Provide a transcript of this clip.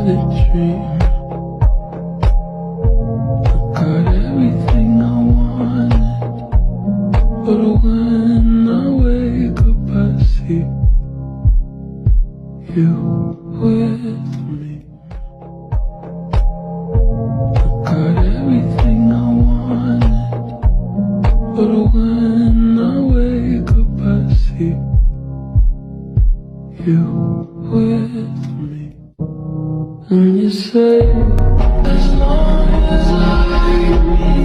a dream. I got everything I wanted, but when I wake up I see you with me. I got everything I wanted, but when I wake up I see you with me. And you say, as long as I